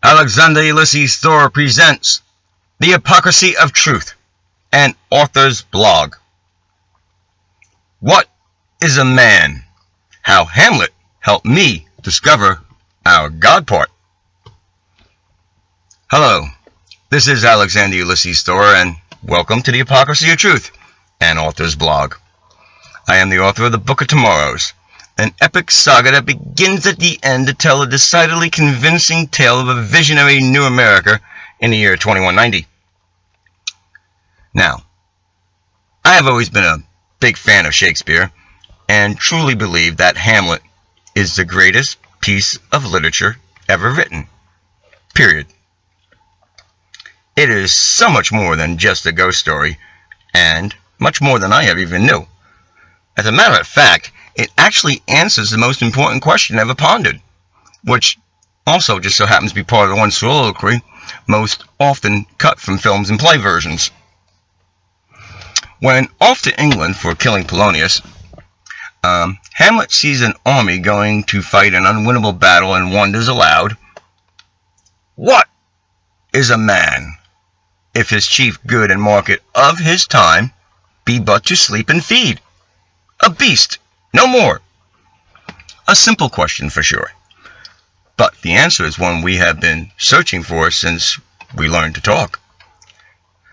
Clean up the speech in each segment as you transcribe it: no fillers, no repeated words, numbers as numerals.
Alexander Ulysses Thor presents The Hypocrisy of Truth, an author's blog. What is a man? How Hamlet helped me discover our God part. Hello, this is Alexander Ulysses Thor, and welcome to The Hypocrisy of Truth, an author's blog. I am the author of the Book of Tomorrows, an epic saga that begins at the end to tell a decidedly convincing tale of a visionary new America in the year 2190. Now, I have always been a big fan of Shakespeare, and truly believe that Hamlet is the greatest piece of literature ever written. Period. It is so much more than just a ghost story, and much more than I ever even knew. As a matter of fact, it actually answers the most important question ever pondered, which also just so happens to be part of the one soliloquy most often cut from films and play versions. When off to England for killing Polonius, Hamlet sees an army going to fight an unwinnable battle and wonders aloud, what is a man, if his chief good and market of his time be but to sleep and feed? A beast, no more. A simple question for sure, but the answer is one we have been searching for since we learned to talk.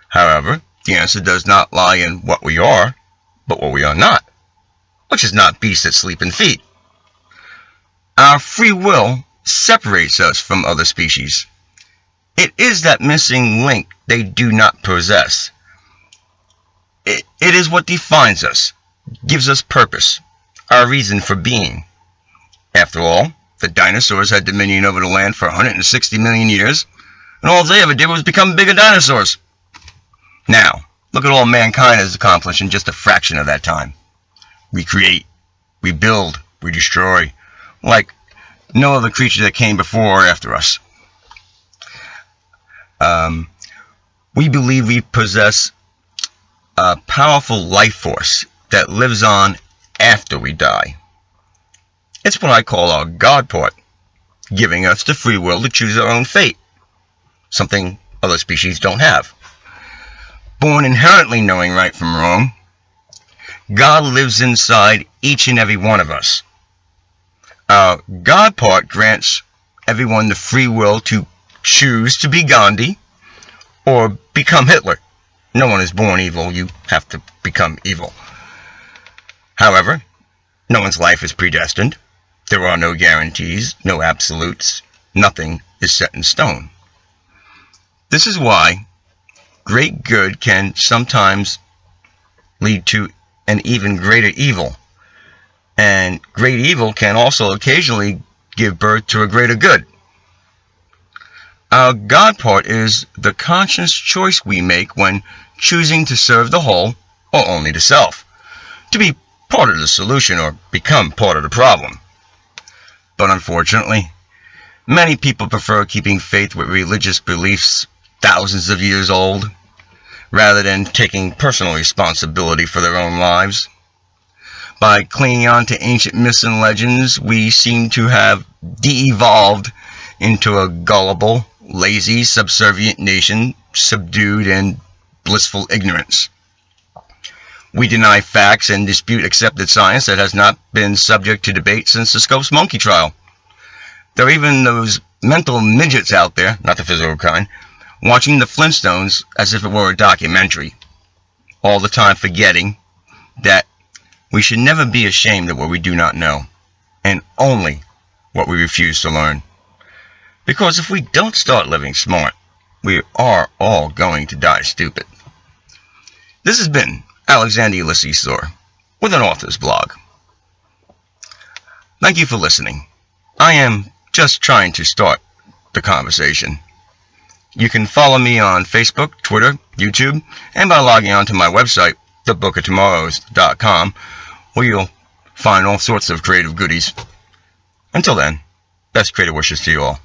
However, the answer does not lie in what we are, but what we are not, which is not beasts that sleep and feed. Our free will separates us from other species. It is that missing link they do not possess. It is what defines us, gives us purpose, our reason for being. After all, the dinosaurs had dominion over the land for 160 million years, and all they ever did was become bigger dinosaurs. Now, look at all mankind has accomplished in just a fraction of that time. We create, we build, we destroy, like no other creature that came before or after us. We believe we possess a powerful life force that lives on after we die. It's what I call our God part, giving us the free will to choose our own fate, something other species don't have. Born inherently knowing right from wrong, God lives inside each and every one of us. Our God part grants everyone the free will to choose to be Gandhi or become Hitler. No one is born evil, you have to become evil. However, no one's life is predestined. There are no guarantees, no absolutes. Nothing is set in stone. This is why great good can sometimes lead to an even greater evil. And great evil can also occasionally give birth to a greater good. Our God part is the conscious choice we make when choosing to serve the whole or only the self, to be part of the solution or become part of the problem. But unfortunately, many people prefer keeping faith with religious beliefs thousands of years old, rather than taking personal responsibility for their own lives. By clinging on to ancient myths and legends, we seem to have de-evolved into a gullible, lazy, subservient nation, subdued in blissful ignorance. We deny facts and dispute accepted science that has not been subject to debate since the Scopes monkey trial. There are even those mental midgets out there, not the physical kind, watching the Flintstones as if it were a documentary, all the time forgetting that we should never be ashamed of what we do not know, and only what we refuse to learn. Because if we don't start living smart, we are all going to die stupid. This has been Alexander Ulysses Thor, with an author's blog. Thank you for listening. I am just trying to start the conversation. You can follow me on Facebook, Twitter, YouTube, and by logging on to my website, thebookoftomorrows.com, where you'll find all sorts of creative goodies. Until then, best creative wishes to you all.